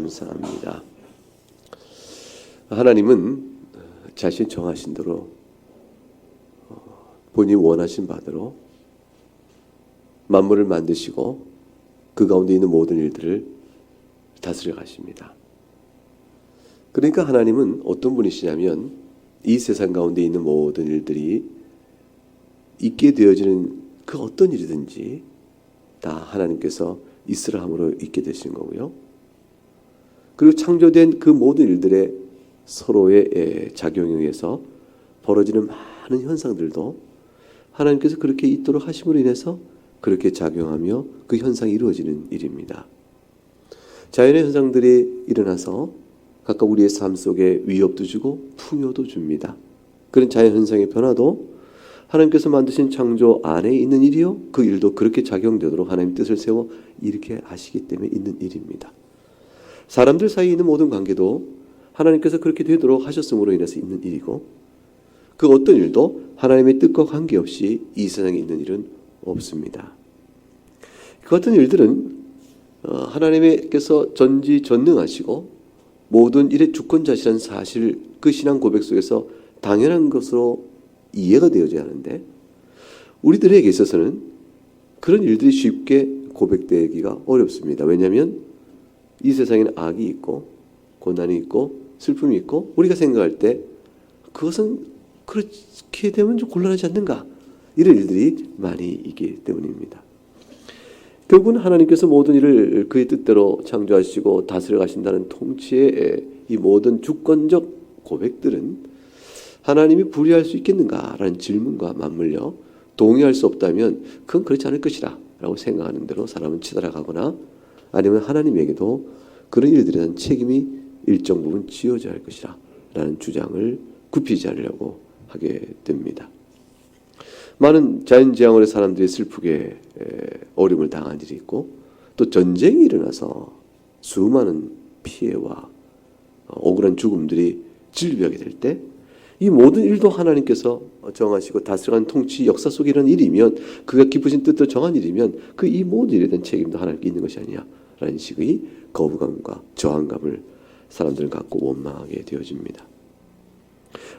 감사합니다. 하나님은 자신 정하신 대로 본인이 원하신 바대로 만물을 만드시고 그 가운데 있는 모든 일들을 다스려 가십니다. 그러니까 하나님은 어떤 분이시냐면 이 세상 가운데 있는 모든 일들이 있게 되어지는 그 어떤 일이든지 다 하나님께서 있으라 함으로 있게 되신 거고요. 그리고 창조된 그 모든 일들의 서로의 작용에 의해서 벌어지는 많은 현상들도 하나님께서 그렇게 있도록 하심으로 인해서 그렇게 작용하며 그 현상이 이루어지는 일입니다. 자연의 현상들이 일어나서 각각 우리의 삶 속에 위협도 주고 풍요도 줍니다. 그런 자연 현상의 변화도 하나님께서 만드신 창조 안에 있는 일이요, 그 일도 그렇게 작용되도록 하나님 뜻을 세워 이렇게 하시기 때문에 있는 일입니다. 사람들 사이에 있는 모든 관계도 하나님께서 그렇게 되도록 하셨음으로 인해서 있는 일이고, 그 어떤 일도 하나님의 뜻과 관계없이 이 세상에 있는 일은 없습니다. 그 같은 일들은 하나님께서 전지전능하시고 모든 일의 주권자시라는 사실, 그 신앙 고백 속에서 당연한 것으로 이해가 되어져야 하는데, 우리들에게 있어서는 그런 일들이 쉽게 고백되기가 어렵습니다. 왜냐하면 이 세상에는 악이 있고 고난이 있고 슬픔이 있고, 우리가 생각할 때 그것은 그렇게 되면 좀 곤란하지 않는가, 이런 일들이 많이 있기 때문입니다. 결국은 하나님께서 모든 일을 그의 뜻대로 창조하시고 다스려 가신다는 통치의 이 모든 주권적 고백들은 하나님이 불의할 수 있겠는가라는 질문과 맞물려 동의할 수 없다면 그건 그렇지 않을 것이라 라고 생각하는 대로 사람은 치달아가거나, 아니면 하나님에게도 그런 일들에 대한 책임이 일정 부분 지어져야 할 것이라 라는 주장을 굽히지 않으려고 하게 됩니다. 많은 자연재앙으로 사람들이 슬프게 어려움을 당한 일이 있고, 또 전쟁이 일어나서 수많은 피해와 억울한 죽음들이 질비하게 될 때, 이 모든 일도 하나님께서 정하시고 다스려가는 통치 역사 속에 이런 일이면, 그가 기쁘신 뜻대로 정한 일이면 그 이 모든 일에 대한 책임도 하나님께 있는 것이 아니냐라는 식의 거부감과 저항감을 사람들은 갖고 원망하게 되어집니다.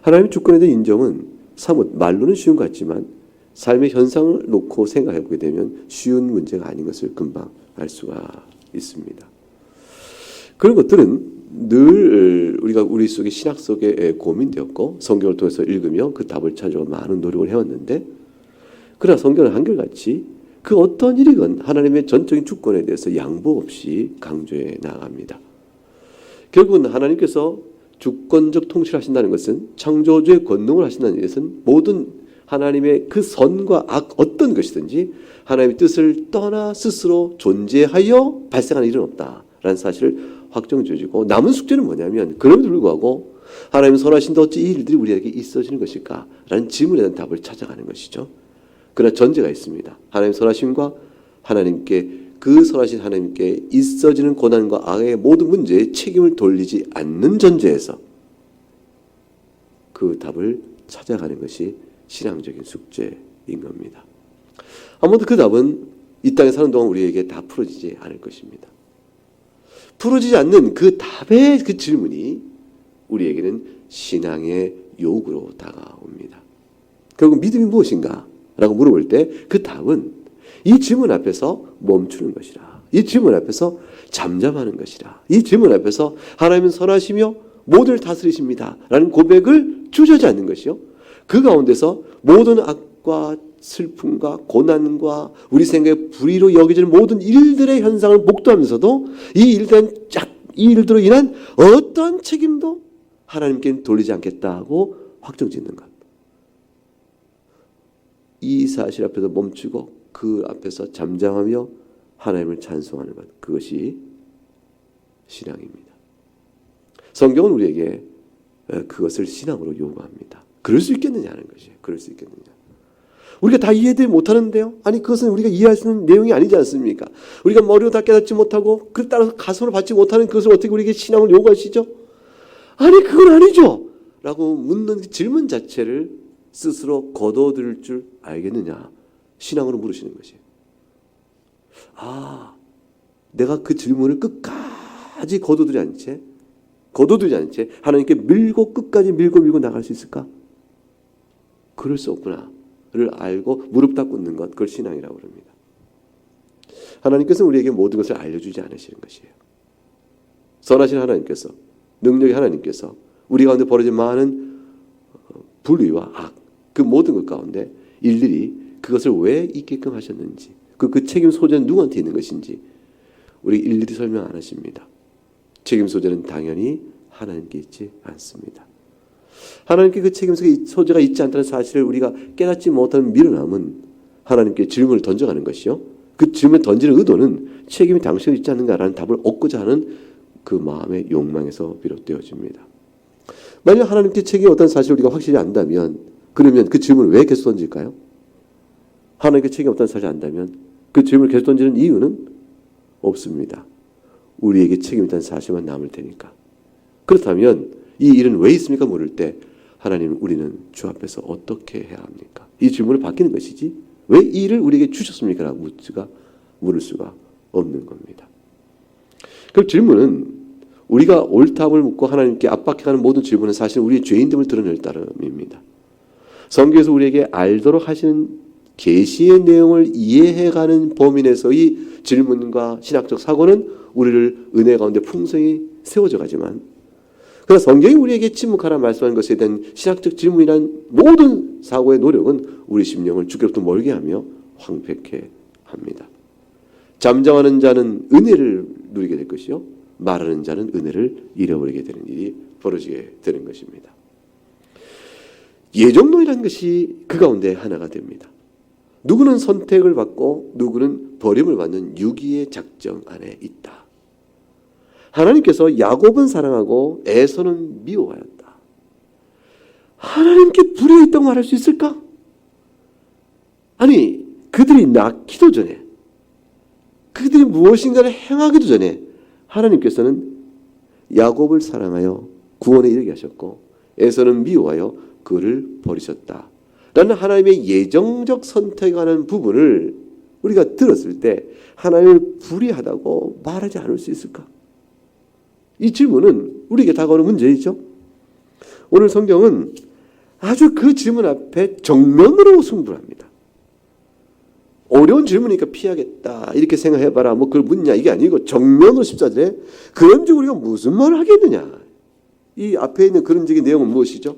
하나님의 주권에 대한 인정은 사뭇 말로는 쉬운 것 같지만 삶의 현상을 놓고 생각해 보게 되면 쉬운 문제가 아닌 것을 금방 알 수가 있습니다. 그런 것들은 늘 우리가 우리 속에 신학 속에 고민되었고, 성경을 통해서 읽으며 그 답을 찾으려고 많은 노력을 해왔는데, 그러나 성경은 한결같이 그 어떤 일이건 하나님의 전적인 주권에 대해서 양보 없이 강조해 나갑니다. 결국은 하나님께서 주권적 통치를 하신다는 것은, 창조주의 권능을 하신다는 것은 모든 하나님의 그 선과 악 어떤 것이든지 하나님의 뜻을 떠나 스스로 존재하여 발생하는 일은 없다라는 사실을 확정지어지고, 남은 숙제는 뭐냐면, 그럼에도 불구하고 하나님은 선하신데 어찌 이 일들이 우리에게 있어지는 것일까? 라는 질문에 대한 답을 찾아가는 것이죠. 그러나 전제가 있습니다. 하나님의 선하심과 하나님께, 그 선하신 하나님께 있어지는 고난과 악의 모든 문제에 책임을 돌리지 않는 전제에서 그 답을 찾아가는 것이 신앙적인 숙제인 겁니다. 아무튼 그 답은 이 땅에 사는 동안 우리에게 다 풀어지지 않을 것입니다. 풀어지지 않는 그 답의 그 질문이 우리에게는 신앙의 요구로 다가옵니다. 결국 믿음이 무엇인가? 라고 물어볼 때 그 답은 이 질문 앞에서 멈추는 것이라, 이 질문 앞에서 잠잠하는 것이라, 이 질문 앞에서 하나님은 선하시며 모두를 다스리십니다 라는 고백을 주저하지 않는 것이요, 그 가운데서 모든 악과 슬픔과 고난과 우리 생각에 불의로 여겨지는 모든 일들의 현상을 목도하면서도 이 일들로 인한 어떤 책임도 하나님께 돌리지 않겠다고 확정짓는 것. 이 사실 앞에서 멈추고 그 앞에서 잠잠하며 하나님을 찬송하는 것, 그것이 신앙입니다. 성경은 우리에게 그것을 신앙으로 요구합니다. 그럴 수 있겠느냐 하는 것이에요. 그럴 수 있겠느냐. 우리가 다 이해되지 못하는데요. 아니, 그것은 우리가 이해할 수 있는 내용이 아니지 않습니까? 우리가 머리로 다 깨닫지 못하고 그 따라서 가슴으로 받지 못하는 그것을 어떻게 우리에게 신앙을 요구하시죠? 아니, 그건 아니죠 라고 묻는 그 질문 자체를 스스로 거둬들일 줄 알겠느냐, 신앙으로 물으시는 것이에요. 아, 내가 그 질문을 끝까지 끝까지 거둬들이지 않은 채 하나님께 끝까지 밀고 나갈 수 있을까? 그럴 수 없구나를 알고 무릎 딱 꿇는 것, 그걸 신앙이라고 합니다. 하나님께서는 우리에게 모든 것을 알려주지 않으시는 것이에요. 선하신 하나님께서, 능력의 하나님께서 우리 가운데 벌어진 많은 불의와 악, 그 모든 것 가운데 일일이 그것을 왜 있게끔 하셨는지, 그 책임 소재는 누구한테 있는 것인지 우리 일일이 설명 안 하십니다. 책임 소재는 당연히 하나님께 있지 않습니다. 하나님께 그 책임 소재가 있지 않다는 사실을 우리가 깨닫지 못하는 미련함은 하나님께 질문을 던져가는 것이요. 그 질문을 던지는 의도는 책임이 당신에 있지 않는가라는 답을 얻고자 하는 그 마음의 욕망에서 비롯되어집니다. 만약 하나님께 책임이 없다는 사실을 우리가 확실히 안다면, 그러면 그 질문을 왜 계속 던질까요? 하나님께 책임이 없다는 사실을 안다면 그 질문을 계속 던지는 이유는 없습니다. 우리에게 책임이 있다는 사실만 남을 테니까. 그렇다면 이 일은 왜 있습니까? 물을 때 하나님, 우리는 주 앞에서 어떻게 해야 합니까? 이 질문을 바뀌는 것이지 왜 이 일을 우리에게 주셨습니까? 라고 물을 수가 없는 겁니다. 그 질문은 우리가 옳다함을 묻고 하나님께 압박해가는 모든 질문은 사실 우리의 죄인됨을 드러낼 따름입니다. 성경에서 우리에게 알도록 하시는 계시의 내용을 이해해가는 범위 내에서의 질문과 신학적 사고는 우리를 은혜 가운데 풍성히 세워져 가지만, 그러나 성경이 우리에게 침묵하라 말씀하는 것에 대한 신학적 질문이란 모든 사고의 노력은 우리 심령을 주께로부터 멀게 하며 황폐케 합니다. 잠잠하는 자는 은혜를 누리게 될 것이요, 말하는 자는 은혜를 잃어버리게 되는 일이 벌어지게 되는 것입니다. 예정론이라는 것이 그 가운데 하나가 됩니다. 누구는 선택을 받고 누구는 버림을 받는 유기의 작정 안에 있다. 하나님께서 야곱은 사랑하고 에서는 미워하였다. 하나님께 불의가 있다고 말할 수 있을까? 아니, 그들이 낳기도 전에, 그들이 무엇인가를 행하기도 전에 하나님께서는 야곱을 사랑하여 구원에 이르게 하셨고 에서는 미워하여 그를 버리셨다 라는 하나님의 예정적 선택에 관한 부분을 우리가 들었을 때 하나님을 불의하다고 말하지 않을 수 있을까? 이 질문은 우리에게 다가오는 문제이죠. 오늘 성경은 아주 그 질문 앞에 정면으로 승부합니다. 어려운 질문이니까 피하겠다 이렇게 생각해봐라 뭐 그걸 묻냐 이게 아니고 정면으로 14절에 그런즉 우리가 무슨 말을 하겠느냐. 이 앞에 있는 그런적인 내용은 무엇이죠?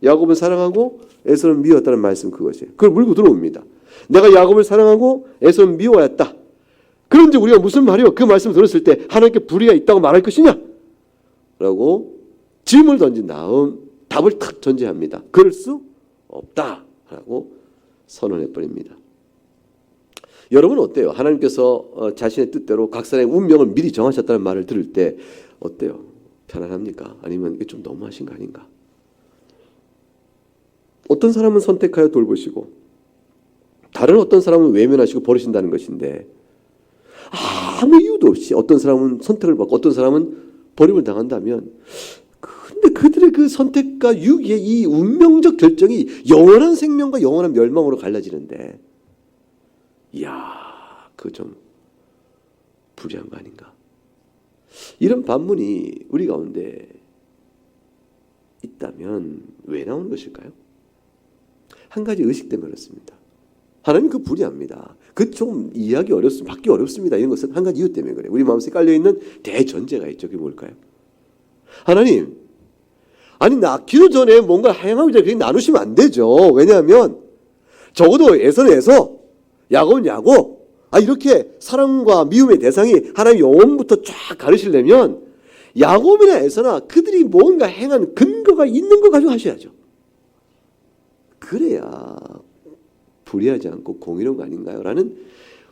야곱은 사랑하고 에서는 미워했다는 말씀, 그것이에요. 그걸 물고 들어옵니다. 내가 야곱을 사랑하고 에서는 미워했다. 그런즉 우리가 무슨 말이요? 그 말씀을 들었을 때 하나님께 불의가 있다고 말할 것이냐? 라고 질문을 던진 다음 답을 탁 전제합니다. 그럴 수 없다라고 선언해버립니다. 여러분 어때요? 하나님께서 자신의 뜻대로 각 사람의 운명을 미리 정하셨다는 말을 들을 때 어때요? 편안합니까? 아니면 이게 좀 너무하신 거 아닌가? 어떤 사람은 선택하여 돌보시고 다른 어떤 사람은 외면하시고 버리신다는 것인데, 아무 이유도 없이 어떤 사람은 선택을 받고 어떤 사람은 버림을 당한다면, 근데 그들의 그 선택과 유기의 이 운명적 결정이 영원한 생명과 영원한 멸망으로 갈라지는데, 이야, 그거 좀 불의한 거 아닌가? 이런 반문이 우리 가운데 있다면 왜 나오는 것일까요? 한 가지 의식 때문에 그렇습니다. 하나님 그 불의합니다. 그 좀 이해하기 어렵습니다. 받기 어렵습니다. 이런 것은 한 가지 이유 때문에 그래요. 우리 마음속에 깔려있는 대전제가 있죠. 그게 뭘까요? 하나님, 아니 낳기도 전에 뭔가 행하기 전에 그렇게 나누시면 안 되죠. 왜냐하면 적어도 에서는 에서, 야곱은 야곱, 이렇게 사랑과 미움의 대상이 하나님 영혼부터 쫙 가르치려면 야곱이나 에서나 그들이 뭔가 행한 근거가 있는 거 가지고 하셔야죠. 그래야 불의하지 않고 공의로운 거 아닌가요? 라는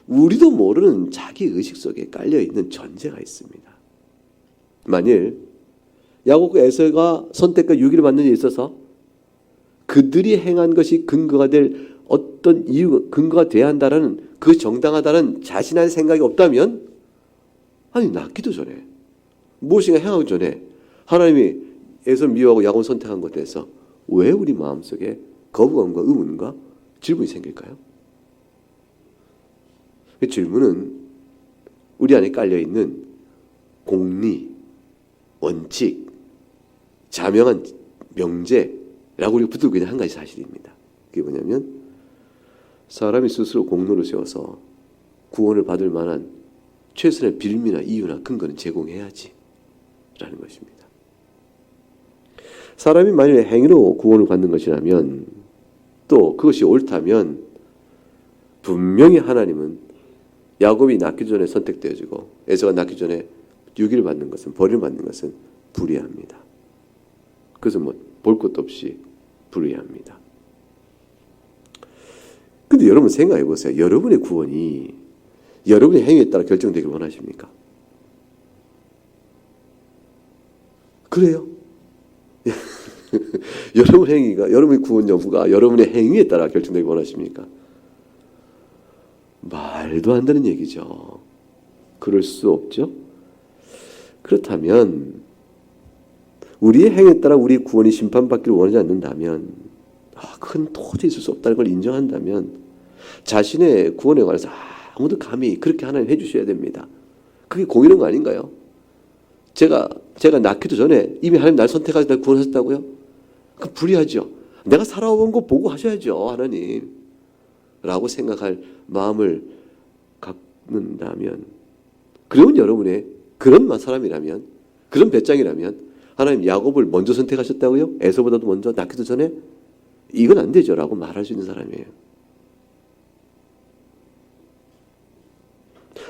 우리도 모르는 자기 의식 속에 깔려있는 전제가 있습니다. 만일 야곱과 에서가 선택과 유기를 받는 데 있어서 그들이 행한 것이 근거가 될 어떤 이유, 근거가 돼야 한다라는, 그 정당하다는 자신의 생각이 없다면, 아니 낳기도 전에 무엇인가 행하기 전에 하나님이 에서 미워하고 야곱을 선택한 것에 대해서 왜 우리 마음속에 거부감과 의문과 질문이 생길까요? 그 질문은 우리 안에 깔려있는 공리, 원칙, 자명한 명제라고 우리가 붙들고 있는 한 가지 사실입니다. 그게 뭐냐면 사람이 스스로 공로를 세워서 구원을 받을 만한 최선의 빌미나 이유나 근거는 제공해야지 라는 것입니다. 사람이 만약에 행위로 구원을 받는 것이라면 또 그것이 옳다면 분명히 하나님은 야곱이 낳기 전에 선택되어지고 에서가 낳기 전에 유기를 받는 것은, 벌을 받는 것은 불의합니다. 그래서 뭐 볼 것도 없이 불의합니다. 근데 여러분 생각해 보세요. 여러분의 구원이 여러분의 행위에 따라 결정되길 원하십니까? 그래요? 여러분 행위가, 여러분의 구원 여부가 여러분의 행위에 따라 결정되길 원하십니까? 말도 안 되는 얘기죠. 그럴 수 없죠. 그렇다면 우리의 행위에 따라 우리 구원이 심판받기를 원하지 않는다면, 그건 도저히 있을 수 없다는 걸 인정한다면 자신의 구원에 관해서 아무도 감히 그렇게 하나님 해주셔야 됩니다. 그게 공의로운 거 아닌가요? 제가 낳기도 전에 이미 하나님 날 선택하셔서 날 구원하셨다고요? 그 불의하죠. 내가 살아온 거 보고 하셔야죠, 하나님 라고 생각할 마음을 갖는다면, 그러면 여러분의 그런 사람이라면, 그런 배짱이라면 하나님 야곱을 먼저 선택하셨다고요? 에서보다도 먼저, 낳기도 전에? 이건 안 되죠 라고 말할 수 있는 사람이에요.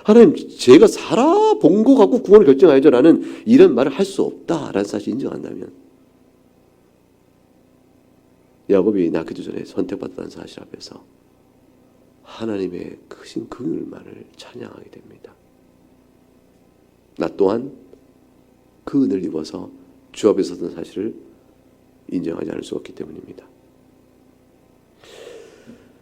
하나님 제가 살아본 거 갖고 구원을 결정하죠 라는 이런 말을 할 수 없다라는 사실을 인정한다면, 야곱이 낳기도 전에 선택받았다는 사실 앞에서 하나님의 크신 긍휼만을 찬양하게 됩니다. 나 또한 그 은혜를 입어서 주 앞에 섰던 사실을 인정하지 않을 수 없기 때문입니다.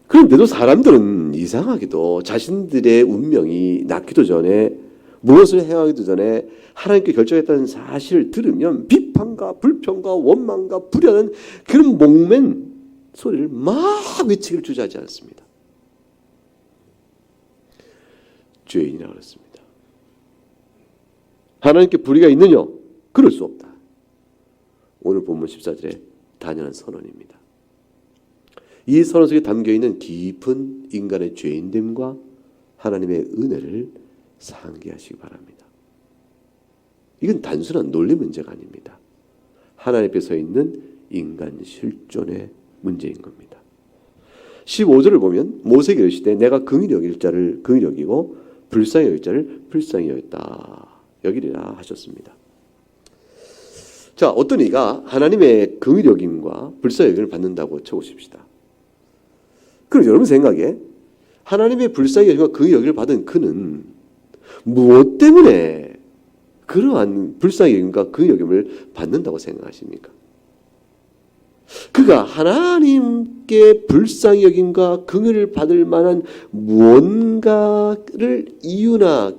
그런데도 사람들은 이상하게도 자신들의 운명이 낳기도 전에, 무엇을 행하기도 전에 하나님께 결정했다는 사실을 들으면 비판과 불평과 원망과 불효는 그런 목맨 소리를 막 외치기를 주저하지 않습니다. 죄인이라 그랬습니다. 하나님께 불의가 있느냐? 그럴 수 없다. 오늘 본문 14절에 단연한 선언입니다. 이 선언 속에 담겨있는 깊은 인간의 죄인됨과 하나님의 은혜를 상기하시기 바랍니다. 이건 단순한 논리 문제가 아닙니다. 하나님 앞에 서 있는 인간 실존의 문제인 겁니다. 15절을 보면 모세에게 이르시되 내가 긍휼히 여길 자를 긍휼히 여기고 불쌍히 여길 자를 불쌍히 여기리라 하셨습니다. 자, 어떤 이가 하나님의 긍휼히 여김과 불쌍히 여김을 받는다고 쳐보십시다. 그럼 여러분 생각에 하나님의 불쌍히 여김과 긍휼히 여김을 받은 그는 무엇 때문에 그러한 불쌍히 여김과 긍휼히 여김을 받는다고 생각하십니까? 그가 하나님께 불쌍히 여김과 긍휼을 받을 만한 무언가를 이유나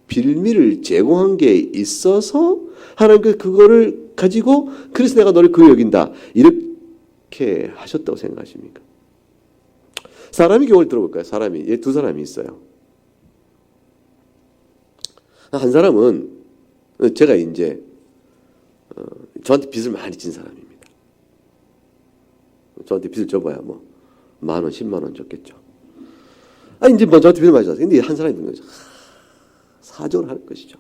빌미를 제공한 게 있어서 하나님께서 그거를 가지고 그래서 내가 너를 긍휼히 여긴다 이렇게 하셨다고 생각하십니까? 사람의 경우를 들어볼까요? 두 사람이 있어요. 한 사람은 제가 이제 저한테 빚을 많이 진 사람입니다. 저한테 빚을 져봐야 뭐 10,000원, 100,000원 줬겠죠. 이제 뭐 저한테 빚을 많이 졌어요. 근데 한 사람이 있는 거죠. 사정을 할 것이죠.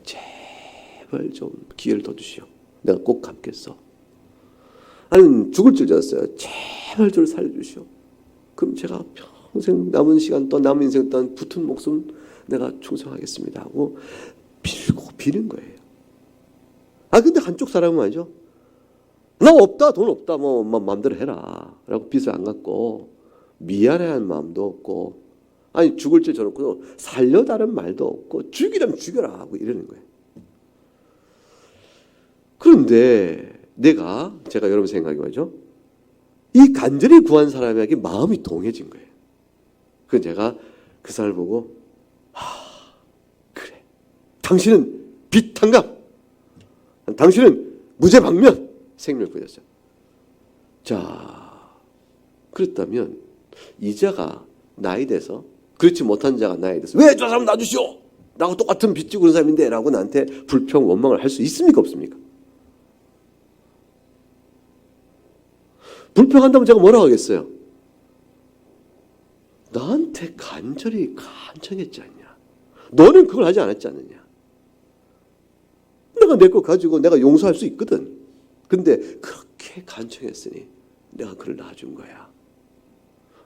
제발 좀 기회를 더 주시오. 내가 꼭 갚겠어. 아니면 죽을 줄 알았어요. 제발 저를 살려주시오. 그럼 제가 평생 남은 시간 또 남은 인생 동안 붙은 목숨 내가 충성하겠습니다 하고 빌고 비는 거예요. 근데 한쪽 사람은 말이죠. 나 없다, 돈 없다, 뭐 마음대로 해라 라고 빚을 안 갚고 미안해하는 마음도 없고, 죽을 줄 저놓고 살려다는 말도 없고 죽이라면 죽여라 하고 이러는 거예요. 그런데 제가 여러분 생각이 뭐죠? 이 간절히 구한 사람에게 마음이 동해진 거예요. 그래서 제가 그 사람을 보고 그래, 당신은 빚탕감, 당신은 무죄방면 생명을 보였어요. 자, 그렇다면 이 자가 나에 대해서, 그렇지 못한 자가 나에 대해서 왜 저 사람 놔주시오 나하고 똑같은 빚지고 그런 사람인데 라고 나한테 불평 원망을 할 수 있습니까 없습니까? 불평한다면 제가 뭐라고 하겠어요? 나한테 간절히 간청했지 않냐? 너는 그걸 하지 않았지 않느냐? 내가 내 거 가지고 내가 용서할 수 있거든. 근데 그렇게 간청했으니 내가 그를 놔준 거야.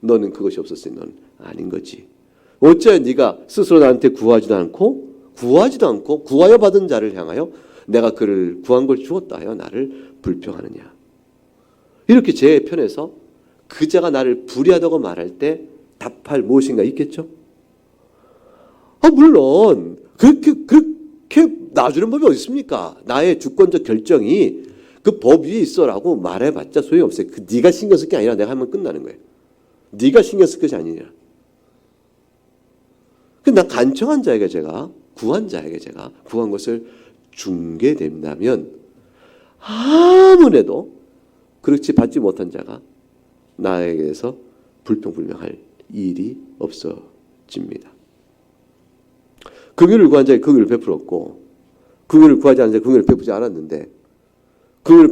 너는 그것이 없었으니 넌 아닌 거지. 어째 네가 스스로 나한테 구하지도 않고 구하여 받은 자를 향하여 내가 그를 구한 걸 주었다 하여 나를 불평하느냐. 이렇게 제 편에서 그 자가 나를 불의하다고 말할 때 답할 무엇인가 있겠죠? 물론 그렇게 놔주는 법이 어디 있습니까? 나의 주권적 결정이 그 법 위에 있어라고 말해봤자 소용없어요. 네가 신경 쓸 게 아니라 내가 하면 끝나는 거예요. 네가 신경 쓸 것이 아니냐. 나 간청한 자에게 제가 구한 것을 준게 된다면 아무래도 그렇지 받지 못한 자가 나에게서 불평불명할 일이 없어집니다. 긍휼을 구한 자에게 긍휼을 베풀었고 긍휼을 구하지 않은 자에게 긍휼을 베푸지 않았는데 긍휼을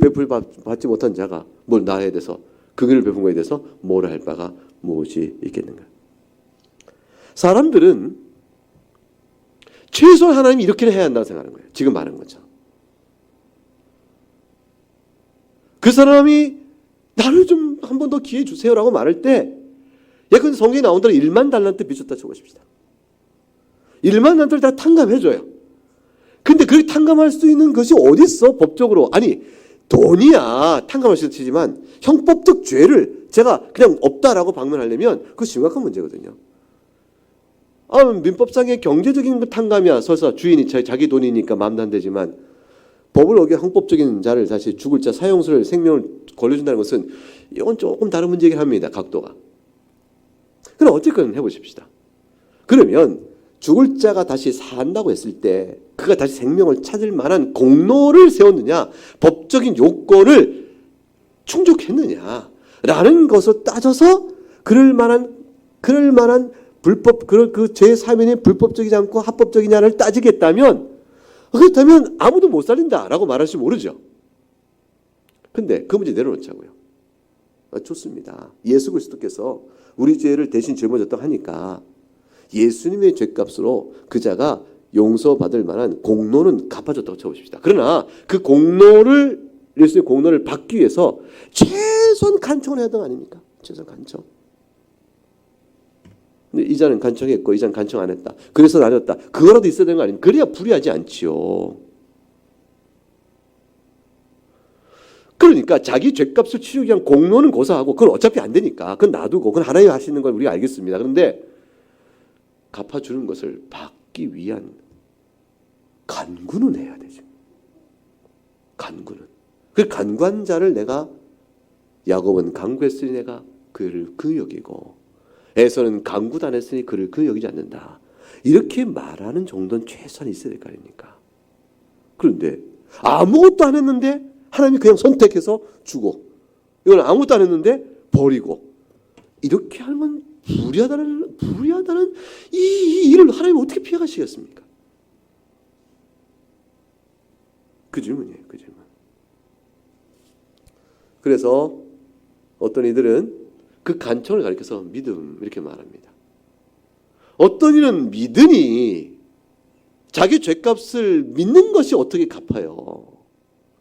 받지 못한 자가 뭘 나에 대해서 긍휼을 베푼 것에 대해서 뭐라 할 바가 무엇이 있겠는가. 사람들은 최소한 하나님이 이렇게는 해야 한다고 생각하는 거예요. 지금 말한 거죠. 그 사람이 나를 좀 한 번 더 기회 주세요라고 말할 때 근데 성경에 나온 대로 1만 달란트 빚졌다 쳐보십시다. 1만 달란트를 다 탕감해줘요. 근데 그렇게 탕감할 수 있는 것이 어디 있어? 법적으로. 아니 돈이야 탕감할 수 있지만 형법적 죄를 제가 그냥 없다라고 방문하려면 그거 심각한 문제거든요. 민법상의 경제적인 탕감이야. 설사 주인이 자기 돈이니까 마음도 안 되지만 법을 어겨 형법적인 자를 다시 죽을 자 사형수를 생명을 걸려준다는 것은 이건 조금 다른 문제이긴 합니다. 각도가. 그럼 어쨌든 해보십시다. 그러면 죽을 자가 다시 산다고 했을 때 그가 다시 생명을 찾을 만한 공로를 세웠느냐 법적인 요건을 충족했느냐라는 것을 따져서 그럴 만한 불법 그 죄의 사면이 불법적이지 않고 합법적이냐를 따지겠다면 그렇다면 아무도 못 살린다라고 말할지 모르죠. 근데 그 문제 내려놓자고요. 좋습니다. 예수 그리스도께서 우리 죄를 대신 짊어졌다고 하니까 예수님의 죄값으로 그 자가 용서받을 만한 공로는 갚아줬다고 쳐보십시다. 그러나 그 공로를 예수의 공로를 받기 위해서 최소한 간청을 해야 되는 거 아닙니까? 최소한 간청. 근데 이 자는 간청했고 이 자는 간청 안 했다. 그래서 나눴다. 그거라도 있어야 되는 거 아닙니까? 그래야 불의하지 않지요. 그러니까 자기 죄값을 치르기 위한 공로는 고사하고 그건 어차피 안 되니까 그건 놔두고 그건 하나님이 하시는 걸 우리가 알겠습니다. 그런데 갚아주는 것을 받기 위한 간구는 해야 되죠. 간구는. 그 간구한 자를 내가 야곱은 간구했으니 내가 그를 그 여기고 에서는 간구도 안 했으니 그를 그 여기지 않는다. 이렇게 말하는 정도는 최소한 있어야 될 거 아닙니까? 그런데 아무것도 안 했는데 하나님이 그냥 선택해서 주고 이건 아무것도 안 했는데 버리고 이렇게 하면 불의하다는 이 일을 하나님 어떻게 피해가시겠습니까? 그 질문이에요. 그 질문. 그래서 어떤 이들은 그 간청을 가리켜서 믿음 이렇게 말합니다. 어떤 이는 믿으니 자기 죄값을 믿는 것이 어떻게 갚아요?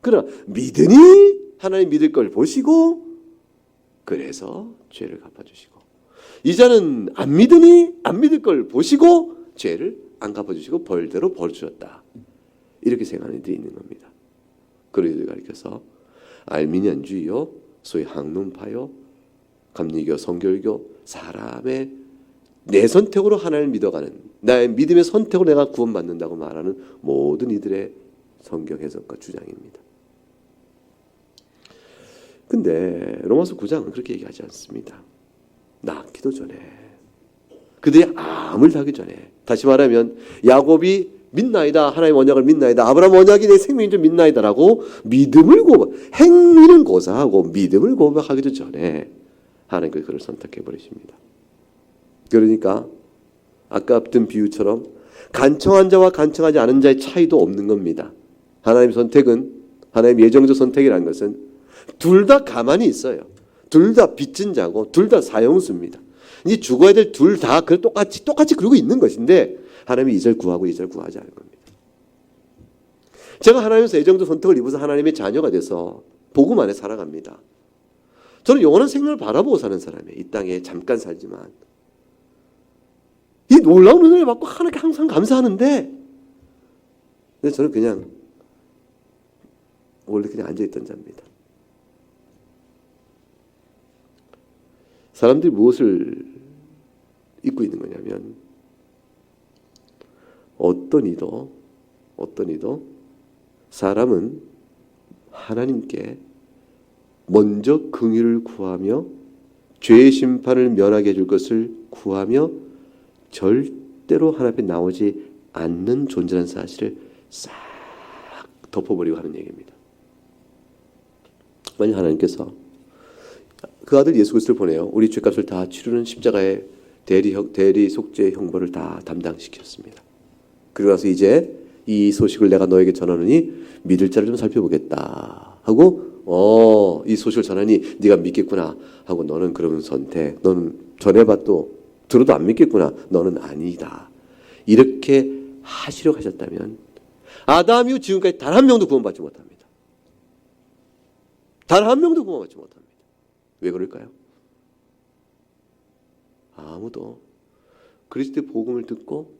그러나 믿으니 하나님 믿을 걸 보시고 그래서 죄를 갚아주시고 이자는 안 믿으니 안 믿을 걸 보시고 죄를 안 갚아주시고 벌대로 벌 주셨다. 이렇게 생각하는 이들이 있는 겁니다. 그런 이들 가리켜서 알미니안주의요, 소위 학론파요, 감리교, 성결교, 사람의 내 선택으로 하나님을 믿어가는 나의 믿음의 선택으로 내가 구원받는다고 말하는 모든 이들의 성경 해석과 주장입니다. 근데 로마서 9장은 그렇게 얘기하지 않습니다. 낳기도 전에 그들이 암을 하기 전에 다시 말하면 야곱이 믿나이다 하나님의 언약을 믿나이다 아브라함 언약이 내 생명인 줄 믿나이다라고 믿음을 행위는 고사하고 믿음을 고백하기도 전에 하나님께서 그를 선택해 버리십니다. 그러니까 아까 든 비유처럼 간청한 자와 간청하지 않은 자의 차이도 없는 겁니다. 하나님의 선택은, 하나님의 예정적 선택이라는 것은 둘 다 가만히 있어요. 둘 다 빚진 자고 둘 다 사형수입니다. 이 죽어야 될 둘 다 똑같이 그러고 있는 것인데 하나님이 이절 구하고 이절 구하지 않은 겁니다. 제가 하나님에서 예정적 선택을 입어서 하나님의 자녀가 돼서 복음 안에 살아갑니다. 저는 영원한 생명을 바라보고 사는 사람이에요. 이 땅에 잠깐 살지만. 이 놀라운 은혜를 받고 하나님께 항상 감사하는데, 근데 저는 그냥 원래 그냥 앉아있던 자입니다. 사람들이 무엇을 잊고 있는 거냐면 어떤 이도 사람은 하나님께 먼저 긍휼을 구하며 죄의 심판을 면하게 해줄 것을 구하며 절대로 하나님 앞에 나오지 않는 존재라는 사실을 싹 덮어버리고 하는 얘기입니다. 만약 하나님께서 그 아들 예수 그리스도를 보내요. 우리 죄값을 다 치르는 십자가의 대리 속죄의 형벌을 다 담당시켰습니다. 그리고 나서 이제 이 소식을 내가 너에게 전하느니 믿을 자를 좀 살펴보겠다 하고 이 소식을 전하니 네가 믿겠구나 하고 너는 그러면 선택, 너는 전해봐도 들어도 안 믿겠구나, 너는 아니다, 이렇게 하시려고 하셨다면 아담 이후 지금까지 단 한 명도 구원받지 못합니다. 단 한 명도 구원받지 못합니다. 왜 그럴까요? 아무도 그리스도의 복음을 듣고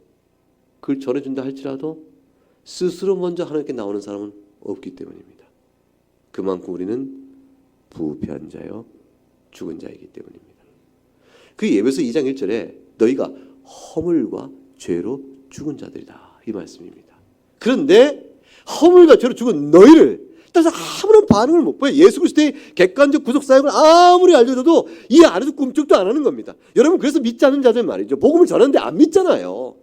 그걸 전해준다 할지라도 스스로 먼저 하나님께 나오는 사람은 없기 때문입니다. 그만큼 우리는 부패한 자요 죽은 자이기 때문입니다. 그 예배서 2장 1절에 너희가 허물과 죄로 죽은 자들이다, 이 말씀입니다. 그런데 허물과 죄로 죽은 너희를 따라서 아무런 반응을 못 보여요. 예수 그리스도의 객관적 구속 사역을 아무리 알려줘도 이 안에서 꿈쩍도 안 하는 겁니다. 여러분, 그래서 믿지 않는 자들 말이죠. 복음을 전하는데 안 믿잖아요.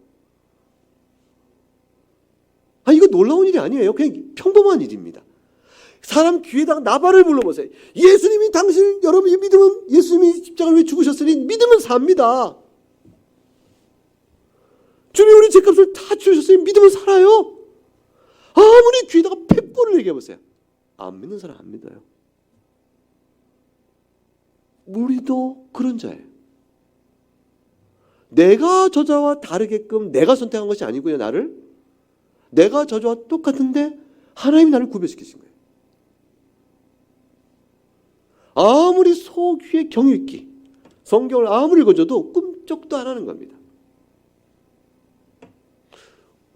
이거 놀라운 일이 아니에요. 그냥 평범한 일입니다. 사람 귀에다가 나발을 불러보세요. 예수님이 여러분이 믿으면, 예수님이 십자가를 왜 죽으셨으니 믿으면 삽니다. 주님 우리 죄값을 다 치르셨으니 믿으면 살아요. 아무리 귀에다가 횃불을 얘기해보세요. 안 믿는 사람 안 믿어요. 우리도 그런 자예요. 내가 저자와 다르게끔 내가 선택한 것이 아니고요. 내가 저자와 똑같은데 하나님이 나를 구별시키신 거예요. 아무리 속 위에 경유 있기, 성경을 아무리 읽어줘도 꿈쩍도 안 하는 겁니다.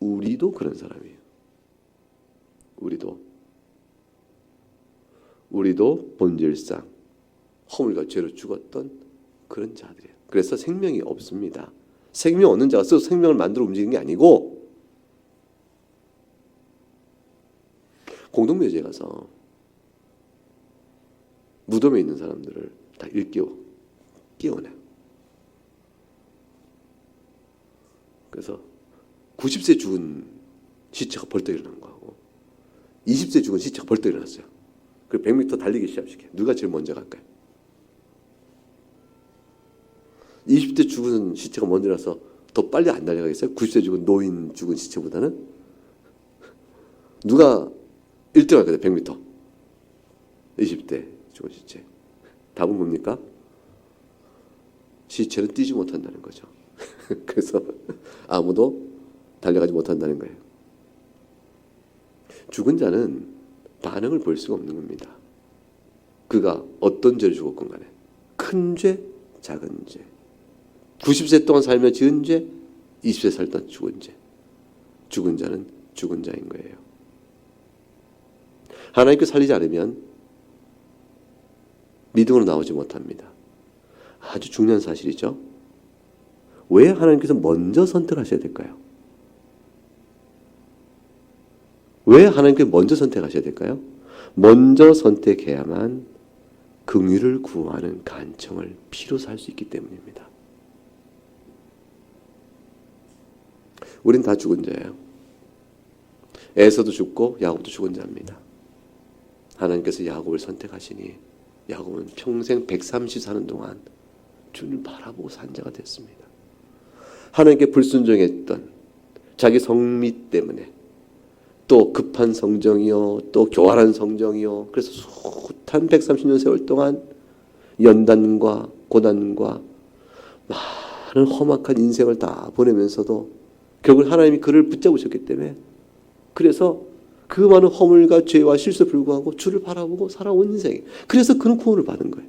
우리도 그런 사람이에요. 우리도 본질상 허물과 죄로 죽었던 그런 자들이에요. 그래서 생명이 없습니다. 생명 얻는 자가 스스로 생명을 만들어 움직이는 게 아니고, 공동묘지에 가서 무덤에 있는 사람들을 다 깨워내요. 그래서 90세 죽은 시체가 벌떡 일어난 거하고 20세 죽은 시체가 벌떡 일어났어요. 그리고 100m 달리기 시합시켜요. 누가 제일 먼저 갈까요? 20대 죽은 시체가 먼저 일어나서 더 빨리 안 달려가겠어요? 90세 죽은 노인 죽은 시체보다는? 누가 1등 할 거예요? 100m. 20대 죽은 시체. 답은 뭡니까? 시체는 뛰지 못한다는 거죠. 그래서 아무도 달려가지 못한다는 거예요. 죽은 자는 반응을 볼 수가 없는 겁니다. 그가 어떤 죄를 죽었건 간에, 큰 죄, 작은 죄, 90세 동안 살며 지은 죄, 20세 살다 죽은 죄, 죽은 자는 죽은 자인 거예요. 하나님께 살리지 않으면 믿음으로 나오지 못합니다. 아주 중요한 사실이죠. 왜 하나님께서 먼저 선택하셔야 될까요? 왜 하나님께 먼저 선택하셔야 될까요? 먼저 선택해야만 긍휼을 구하는 간청을 피로 살 수 있기 때문입니다. 우린 다 죽은 자예요. 에서도 죽고 야곱도 죽은 자입니다. 하나님께서 야곱을 선택하시니 야곱은 평생 130 사는 동안 주님을 바라보고 산 자가 됐습니다. 하나님께 불순종했던, 자기 성미 때문에, 또 급한 성정이요, 또 교활한 성정이요. 그래서 숱한 130년 세월 동안 연단과 고난과 많은 험악한 인생을 다 보내면서도 결국 하나님이 그를 붙잡으셨기 때문에, 그래서 그 많은 허물과 죄와 실수에 불구하고 주를 바라보고 살아온 인생, 그래서 그는 구원을 받은 거예요.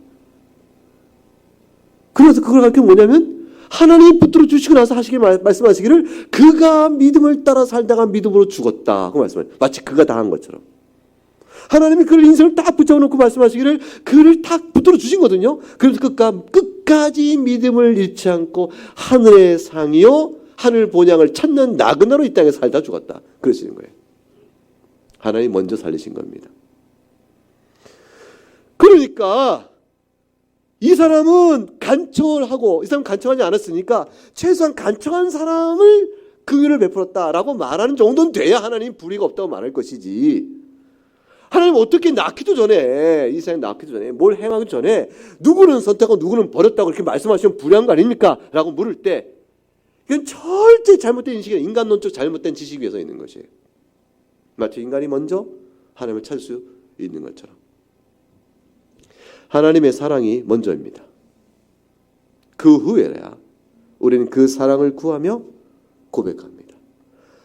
그래서 그걸 할 게 뭐냐면, 하나님이 붙들어 주시고 나서 말씀하시기를 그가 믿음을 따라 살다가 믿음으로 죽었다. 그 말씀을 마치 그가 당한 것처럼. 하나님이 그를 인생을 딱 붙잡아 놓고 말씀하시기를 그를 딱 붙들어 주신 거거든요. 그래서 끝까지 믿음을 잃지 않고 하늘의 상이요 하늘 본향을 찾는 나그네로 이 땅에 살다 죽었다. 그러시는 거예요. 하나님이 먼저 살리신 겁니다. 그러니까 이 사람은 간청을 하고, 이 사람은 간청하지 않았으니까 최소한 간청한 사람을 긍휼을 베풀었다라고 말하는 정도는 돼야 하나님 불의가 없다고 말할 것이지, 하나님 어떻게 낳기도 전에, 이 세상에 낳기도 전에, 뭘 행하기 전에 누구는 선택하고 누구는 버렸다고 이렇게 말씀하시면 불의한 거 아닙니까? 라고 물을 때, 이건 절대 잘못된 인식이, 인간론적 잘못된 지식 위에서 있는 것이에요. 마치 인간이 먼저 하나님을 찾을 수 있는 것처럼. 하나님의 사랑이 먼저입니다. 그 후에야 우리는 그 사랑을 구하며 고백합니다.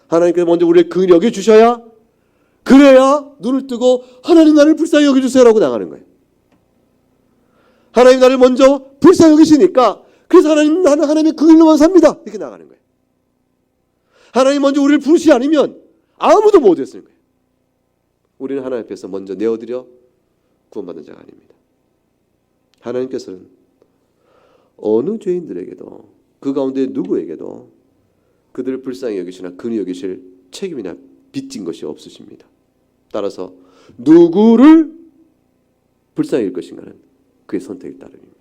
하나님께서 먼저 우리를 긍휼히 여겨주셔야, 그래야 눈을 뜨고 하나님 나를 불쌍히 여겨주세요라고 나가는 거예요. 하나님 나를 먼저 불쌍히 여기시니까, 그래서 하나님, 나는 하나님의 긍휼로만 삽니다, 이렇게 나가는 거예요. 하나님 먼저 우리를 부르시지 않으면 아무도 못 했을 거예요. 우리는 하나님 앞에서 먼저 내어드려 구원받은 자가 아닙니다. 하나님께서는 어느 죄인들에게도, 그 가운데 누구에게도 그들을 불쌍히 여기시나 긍휼히 여기실 책임이나 빚진 것이 없으십니다. 따라서 누구를 불쌍히 여길 것인가는 그의 선택에 따름입니다.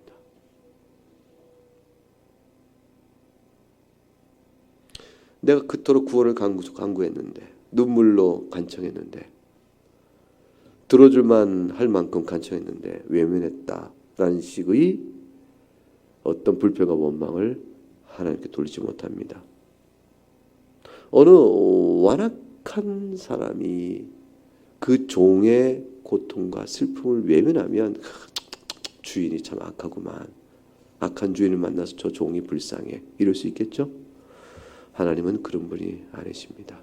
내가 그토록 구원을 간구했는데, 눈물로 간청했는데, 들어줄만 할 만큼 간청했는데 외면했다라는 식의 어떤 불평과 원망을 하나님께 돌리지 못합니다. 어느 완악한 사람이 그 종의 고통과 슬픔을 외면하면, 주인이 참 악하구만, 악한 주인을 만나서 저 종이 불쌍해, 이럴 수 있겠죠? 하나님은 그런 분이 아니십니다.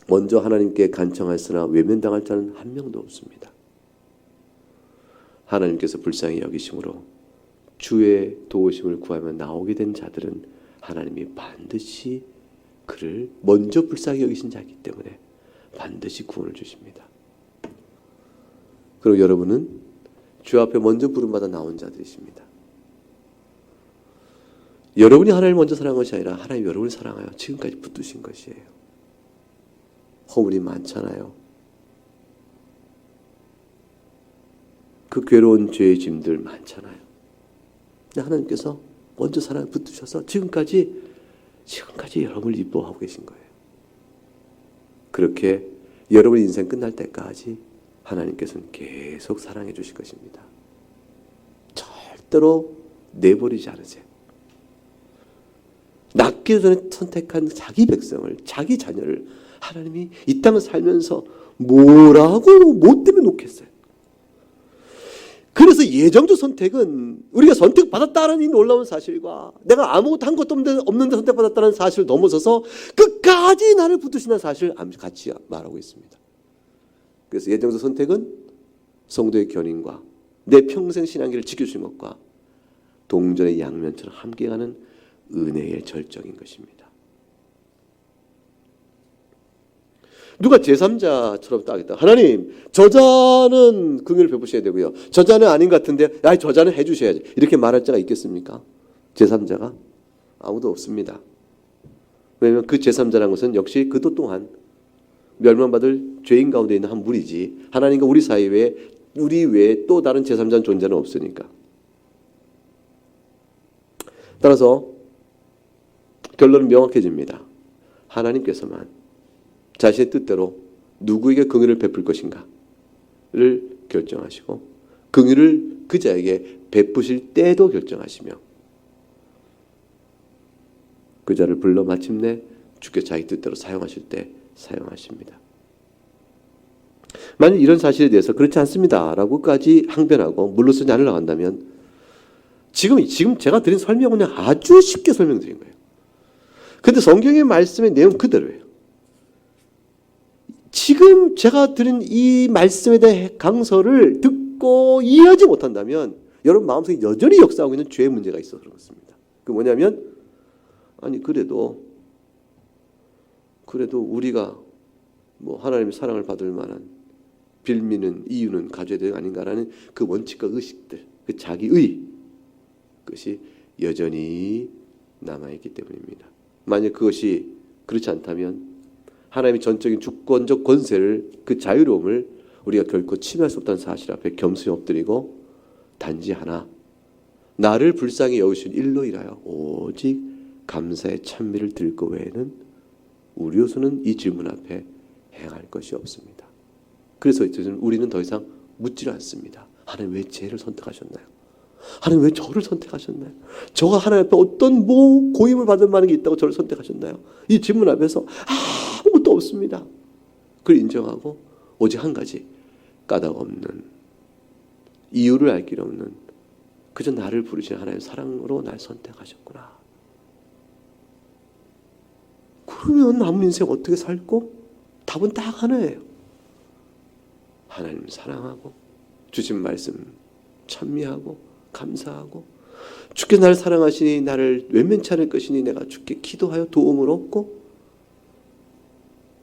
먼저 하나님께 간청하였으나 외면당할 자는 한 명도 없습니다. 하나님께서 불쌍히 여기심으로 주의 도우심을 구하며 나오게 된 자들은 하나님이 반드시 그를 먼저 불쌍히 여기신 자이기 때문에 반드시 구원을 주십니다. 그리고 여러분은 주 앞에 먼저 부름받아 나온 자들이십니다. 여러분이 하나님을 먼저 사랑한 것이 아니라 하나님이 여러분을 사랑하여 지금까지 붙드신 것이에요. 허물이 많잖아요. 그 괴로운 죄의 짐들 많잖아요. 근데 하나님께서 먼저 사랑을 붙드셔서 지금까지 여러분을 이뻐하고 계신 거예요. 그렇게 여러분 인생 끝날 때까지 하나님께서는 계속 사랑해 주실 것입니다. 절대로 내버리지 않으세요. 낳기 전에 선택한 자기 백성을, 자기 자녀를 하나님이 이 땅을 살면서 뭐라고 못 때문에 놓겠어요. 그래서 예정적 선택은 우리가 선택받았다는 이 놀라운 사실과 내가 아무것도 한 것도 없는데 선택받았다는 사실을 넘어서서 끝까지 나를 붙드신다는 사실을 같이 말하고 있습니다. 그래서 예정적 선택은 성도의 견인과 내 평생 신앙길을 지켜주신 것과 동전의 양면처럼 함께 가는 은혜의 절정인 것입니다. 누가 제3자처럼 따겠다. 하나님, 저자는 긍휼을 베푸셔야 되고요, 저자는 아닌 것 같은데 저자는 해주셔야지, 이렇게 말할 자가 있겠습니까? 제3자가 아무도 없습니다. 왜냐하면 그 제3자라는 것은 역시 그도 또한 멸망받을 죄인 가운데 있는 한 무리지, 하나님과 우리 사이 외에, 우리 외에 또 다른 제3자는 존재는 없으니까. 따라서 결론은 명확해집니다. 하나님께서만 자신의 뜻대로 누구에게 긍휼을 베풀 것인가를 결정하시고, 긍휼을 그 자에게 베푸실 때도 결정하시며, 그 자를 불러 마침내 주께서 자기 뜻대로 사용하실 때 사용하십니다. 만약 이런 사실에 대해서 그렇지 않습니다 라고까지 항변하고 물러서지 않으려고 한다면 지금 제가 드린 설명은 그냥 아주 쉽게 설명드린 거예요. 그런데 성경의 말씀의 내용 그대로예요. 지금 제가 드린 이 말씀에 대한 강서를 듣고 이해하지 못한다면 여러분 마음속에 여전히 역사하고 있는 죄의 문제가 있어서 그렇습니다. 그 뭐냐면 아니 그래도 우리가 뭐 하나님의 사랑을 받을 만한 빌미는 이유는 가져야 되는 거 아닌가라는 그 원칙과 의식들, 그 자기의 것이 여전히 남아있기 때문입니다. 만약 그것이 그렇지 않다면 하나님의 전적인 주권적 권세를 그 자유로움을 우리가 결코 침해할 수 없다는 사실 앞에 겸손히 엎드리고 단지 하나 나를 불쌍히 여기신 일로 인하여 오직 감사의 찬미를 드릴 것 외에는 우리로서는 이 질문 앞에 행할 것이 없습니다. 그래서 우리는 더 이상 묻지를 않습니다. 하나님 왜 쟤를 선택하셨나요? 하나님 왜 저를 선택하셨나요? 저가 하나님 앞에 어떤 고임을 받을 만한 게 있다고 저를 선택하셨나요? 이 질문 앞에서 아무것도 없습니다. 그걸 인정하고 오직 한 가지 까닭 없는 이유를 알 길 없는 그저 나를 부르신 하나님의 사랑으로 날 선택하셨구나. 그러면 남은 인생 어떻게 살고? 답은 딱 하나예요. 하나님 사랑하고 주신 말씀 찬미하고 감사하고 주께 나를 사랑하시니 나를 외면치 않을 것이니 내가 주께 기도하여 도움을 얻고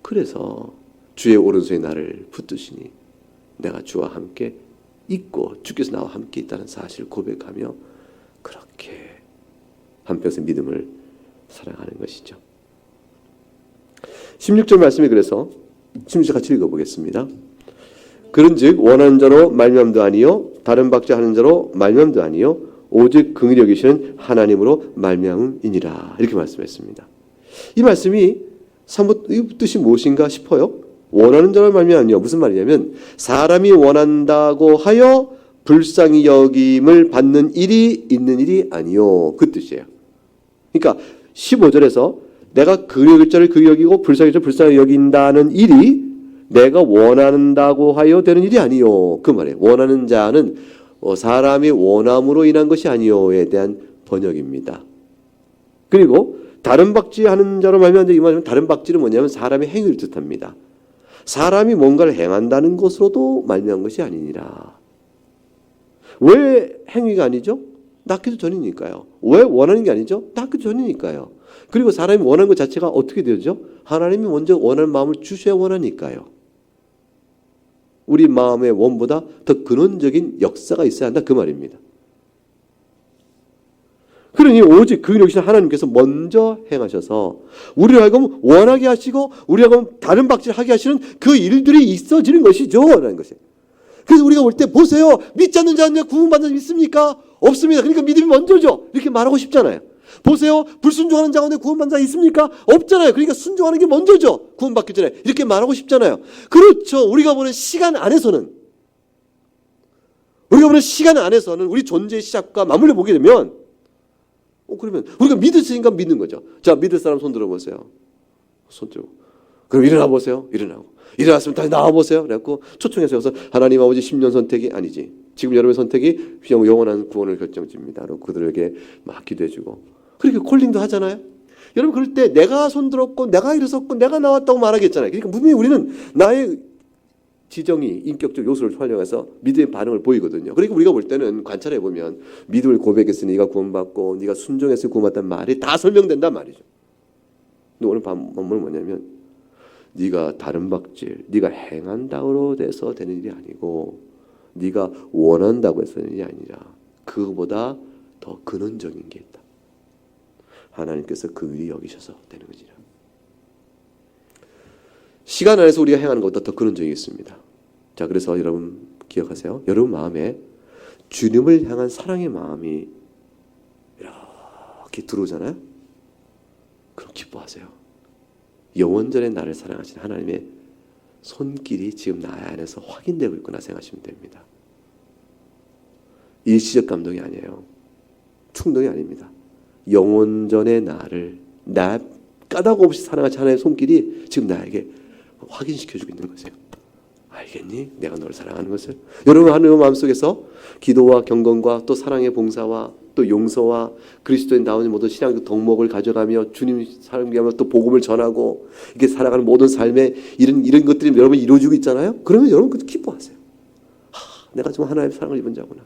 그래서 주의 오른손에 나를 붙드시니 내가 주와 함께 있고 주께서 나와 함께 있다는 사실을 고백하며 그렇게 한평생 믿음을 사랑하는 것이죠. 16절 말씀이 그래서 16절 같이 읽어보겠습니다. 그런즉 원하는 자로 말미암도 아니요 다른 박자 하는 자로 말미암도 아니요 오직 긍휼히 여기시는 하나님으로 말미암음이니라 이렇게 말씀했습니다. 이 말씀이 사뭇 뜻이 무엇인가 싶어요. 원하는 자로 말미암으며 무슨 말이냐면 사람이 원한다고 하여 불쌍히 여김을 받는 일이 있는 일이 아니요 그 뜻이에요. 그러니까 15절에서 내가 긍휼히 여길 자를 긍휼히 여기고 불쌍히 여길 자를 불쌍히 여긴다는 일이 내가 원한다고 하여 되는 일이 아니요 그 말이에요. 원하는 자는 사람이 원함으로 인한 것이 아니요에 대한 번역입니다. 그리고 다른 박지하는 자로 말미암는데 이 말은 다른 박지는 뭐냐면 사람의 행위를 뜻합니다. 사람이 뭔가를 행한다는 것으로도 말미암은 것이 아니니라. 왜 행위가 아니죠? 낳기도 전이니까요. 왜 원하는 게 아니죠? 낳기도 전이니까요. 그리고 사람이 원하는 것 자체가 어떻게 되죠? 하나님이 먼저 원하는 마음을 주셔야 원하니까요. 우리 마음의 원보다 더 근원적인 역사가 있어야 한다 그 말입니다. 그러니 오직 긍휼히 여기시는 하나님께서 먼저 행하셔서 우리를 하여금 원하게 하시고 우리를 하여금 다른 박질을 하게 하시는 그 일들이 있어지는 것이죠 라는 것이에요. 그래서 우리가 볼 때 보세요. 믿지 않는 자는 구원받는 자 있습니까? 없습니다. 그러니까 믿음이 먼저죠. 이렇게 말하고 싶잖아요. 보세요. 불순종하는 자 가운데 구원받는 자 있습니까? 없잖아요. 그러니까 순종하는 게 먼저죠. 구원받기 전에. 이렇게 말하고 싶잖아요. 그렇죠. 우리가 보는 시간 안에서는 우리 존재의 시작과 맞물려 보게 되면 그러면 우리가 믿으니까 믿는 거죠. 자, 믿을 사람 손 들어보세요. 손 들고. 그럼 일어나 보세요. 일어났으면 다시 나와 보세요. 그래갖고 초청해서 여기서 하나님 아버지 10년 선택이 아니지. 지금 여러분의 선택이 영원한 구원을 결정짓니다. 그리고 그들에게 막 기도해주고 그렇게 콜링도 하잖아요. 여러분 그럴 때 내가 손 들었고 내가 일어섰고 내가 나왔다고 말하겠잖아요. 그러니까 분명히 우리는 나의 지정이 인격적 요소를 활용해서 믿음의 반응을 보이거든요. 그러니까 우리가 볼 때는 관찰해 보면 믿음을 고백했으니 네가 구원받고 네가 순종했으니 구원받다는 말이 다 설명된단 말이죠. 근데 오늘 본문은 뭐냐면 네가 다른 박질, 네가 행한다고 해서 되는 일이 아니고 네가 원한다고 해서 되는 일이 아니라 그거보다 더 근원적인 게 있다. 하나님께서 긍휼히 여기셔서 되는 거지라. 시간 안에서 우리가 행하는 것보다 더 근원적인 게 있습니다. 자, 그래서 여러분 기억하세요. 여러분 마음에 주님을 향한 사랑의 마음이 이렇게 들어오잖아요. 그럼 기뻐하세요. 영원전에 나를 사랑하신 하나님의 손길이 지금 나 안에서 확인되고 있구나 생각하시면 됩니다. 일시적 감동이 아니에요. 충동이 아닙니다. 영원전에 나가 까닭 없이 사랑하신 하나님의 손길이 지금 나에게 확인시켜주고 있는 거죠. 알겠니? 내가 너를 사랑하는 것을. 여러분 하나님 마음속에서 기도와 경건과 또 사랑의 봉사와 또 용서와 그리스도인 나오는 모든 신앙적 덕목을 가져가며 주님 사랑하며 또 복음을 전하고 이렇게 살아가는 모든 삶에 이런 것들이 여러분 이루어지고 있잖아요. 그러면 여러분 그것도 기뻐하세요. 내가 좀 하나님의 사랑을 입은 자구나.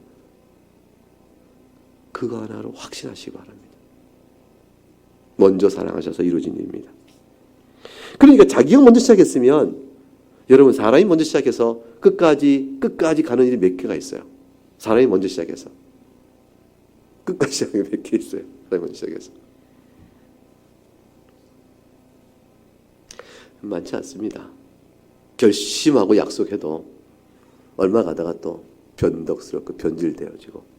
그거 하나로 확신하시기 바랍니다. 먼저 사랑하셔서 이루어진 일입니다. 그러니까 자기가 먼저 시작했으면 여러분 사람이 먼저 시작해서 끝까지 가는 일이 몇 개가 있어요. 사람이 먼저 시작해서 끝까지 시작하는 게 몇 개 있어요. 사람이 먼저 시작해서 많지 않습니다. 결심하고 약속해도 얼마 가다가 또 변덕스럽고 변질되어지고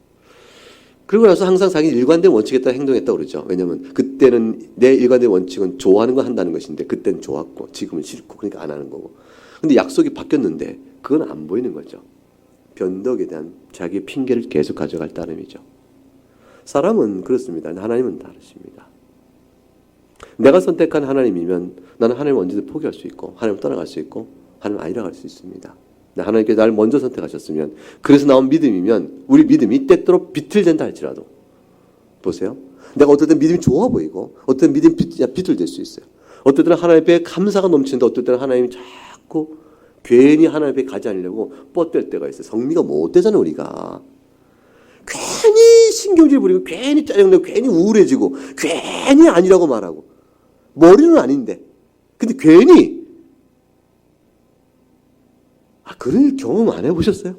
그러고 나서 항상 자기 일관된 원칙에 따라 행동했다고 그러죠. 왜냐하면 그때는 내 일관된 원칙은 좋아하는 거 한다는 것인데 그때는 좋았고 지금은 싫고 그러니까 안 하는 거고. 근데 약속이 바뀌었는데 그건 안 보이는 거죠. 변덕에 대한 자기의 핑계를 계속 가져갈 따름이죠. 사람은 그렇습니다. 하나님은 다르십니다. 내가 선택한 하나님이면 나는 하나님을 언제든 포기할 수 있고 하나님을 떠나갈 수 있고 하나님 아니라고 할 수 있습니다. 하나님께서 나를 먼저 선택하셨으면 그래서 나온 믿음이면 우리 믿음이 때때로 비틀된다 할지라도 보세요. 내가 어떨 땐 믿음이 좋아 보이고 어떨 땐 믿음이 비틀될 수 있어요. 어떨 때는 하나님 앞에 감사가 넘치는데 어떨 때는 하나님이 자꾸 괜히 하나님 앞에 가지 않으려고 뻗댈 때가 있어요. 성미가 못 되잖아요. 우리가 괜히 신경질 부리고 괜히 짜증내고 괜히 우울해지고 괜히 아니라고 말하고 머리는 아닌데 근데 괜히 그런 일 경험 안 해보셨어요?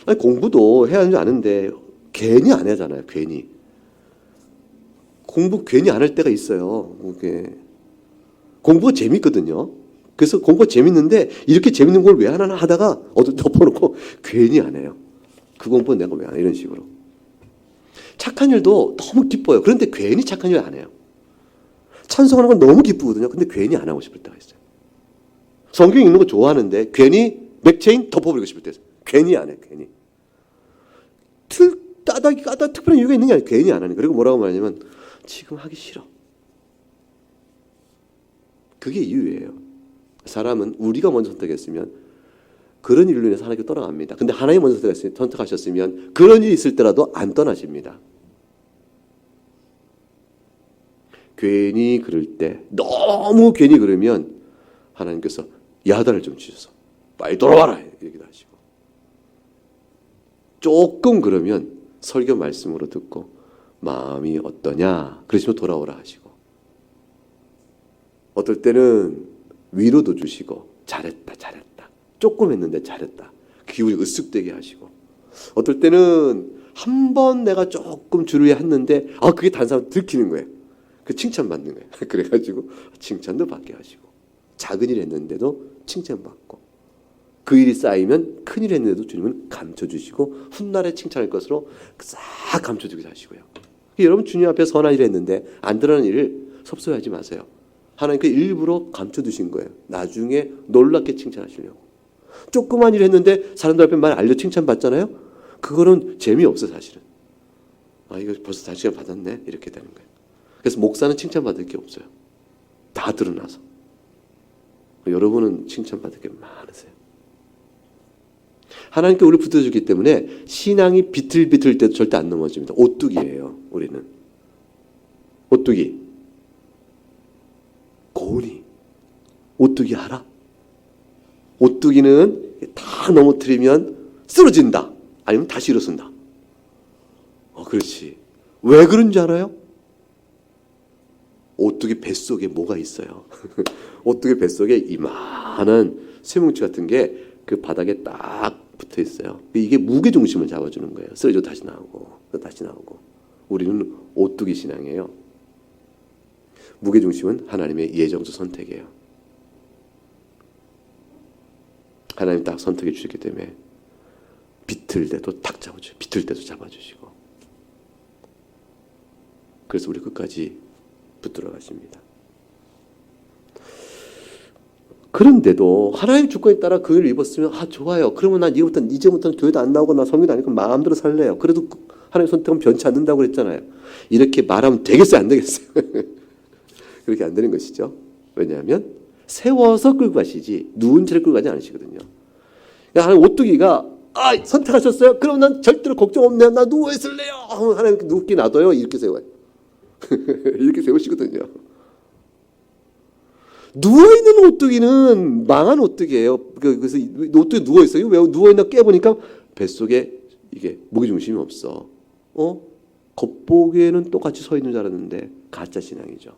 아니, 공부도 해야 하는 줄 아는데 괜히 안 하잖아요. 괜히 공부 괜히 안 할 때가 있어요. 공부가 재밌거든요. 그래서 공부가 재밌는데 이렇게 재밌는 걸 왜 안 하나 하다가 덮어놓고 괜히 안 해요. 그 공부는 내가 왜 안 해? 이런 식으로. 착한 일도 너무 기뻐요. 그런데 괜히 착한 일 안 해요. 찬송하는 건 너무 기쁘거든요. 근데 괜히 안 하고 싶을 때가 있어요. 성경 읽는 거 좋아하는데 괜히 맥체인 덮어버리고 싶을 때 있어요. 괜히 안 해. 괜히. 까다 특별한 이유가 있는 게 아니라 괜히 안 하는 거예요. 그리고 뭐라고 말하냐면 지금 하기 싫어. 그게 이유예요. 사람은 우리가 먼저 선택했으면 그런 일로 인해서 하나님께 떠나갑니다. 근데 하나님 먼저 선택하셨으면 그런 일이 있을 때라도 안 떠나십니다. 괜히 그럴 때 너무 괜히 그러면 하나님께서 야단을 좀 치셔서 빨리 돌아와라 얘기도 하시고 조금 그러면 설교 말씀으로 듣고 마음이 어떠냐 그러시면 돌아오라 하시고 어떨 때는 위로도 주시고 잘했다 조금 했는데 잘했다 기분이 으쓱되게 하시고 어떨 때는 한 번 내가 조금 주를 했는데 그게 다른 사람 들키는 거예요. 그 칭찬받는 거예요. 그래가지고 칭찬도 받게 하시고 작은 일 했는데도 칭찬받고 그 일이 쌓이면 큰일 했는데도 주님은 감춰주시고 훗날에 칭찬할 것으로 싹 감춰주기도 하시고요. 여러분 주님 앞에 선한 일을 했는데 안 드러나는 일을 섭섭해하지 마세요. 하나님께 일부러 감춰두신 거예요. 나중에 놀랍게 칭찬하시려고. 조그만 일을 했는데 사람들 앞에 많이 알려 칭찬받잖아요. 그거는 재미없어 사실은. 이거 벌써 다시 받았네 이렇게 되는 거예요. 그래서 목사는 칭찬받을 게 없어요. 다 드러나서. 여러분은 칭찬받을 게 많으세요. 하나님께 우리를 붙들어주기 때문에 신앙이 비틀비틀 때도 절대 안 넘어집니다. 오뚜기예요. 우리는. 오뚜기. 고은이. 오뚜기 알아? 오뚜기는 다 넘어뜨리면 쓰러진다. 아니면 다시 일어선다. 그렇지. 왜 그런 줄 알아요? 오뚜기 뱃속에 뭐가 있어요? 오뚜기 뱃속에 이만한 쇠뭉치 같은 게 그 바닥에 딱 붙어 있어요. 이게 무게중심을 잡아주는 거예요. 쓰러져 다시 나오고 또 다시 나오고. 우리는 오뚜기 신앙이에요. 무게중심은 하나님의 예정적 선택이에요. 하나님 딱 선택해 주셨기 때문에 비틀 때도 딱 잡아주시고 비틀 때도 잡아주시고 그래서 우리 끝까지 붙들어 가십니다. 그런데도 하나님의 주권에 따라 그 일을 입었으면 좋아요. 그러면 난 이제부터는 교회도 안 나오고 나 성경도 안 읽고 마음대로 살래요. 그래도 하나님의 선택은 변치 않는다고 그랬잖아요. 이렇게 말하면 되겠어요? 안 되겠어요? 그렇게 안 되는 것이죠. 왜냐하면 세워서 끌고 가시지 누운 채를 끌고 가지 않으시거든요. 그러니까 하나님 오뚜기가 선택하셨어요? 그럼 난 절대로 걱정 없네요. 나 누워 있을래요. 하나님 눕게 놔둬요. 이렇게 세워요. 이렇게 세우시거든요. 누워있는 오뚜기는 망한 오뚜기예요. 그래서 오뚜기 누워있어요. 왜 누워있나 깨보니까 뱃속에 이게 무게중심이 없어. 겉보기에는 똑같이 서 있는 줄 알았는데 가짜 신앙이죠.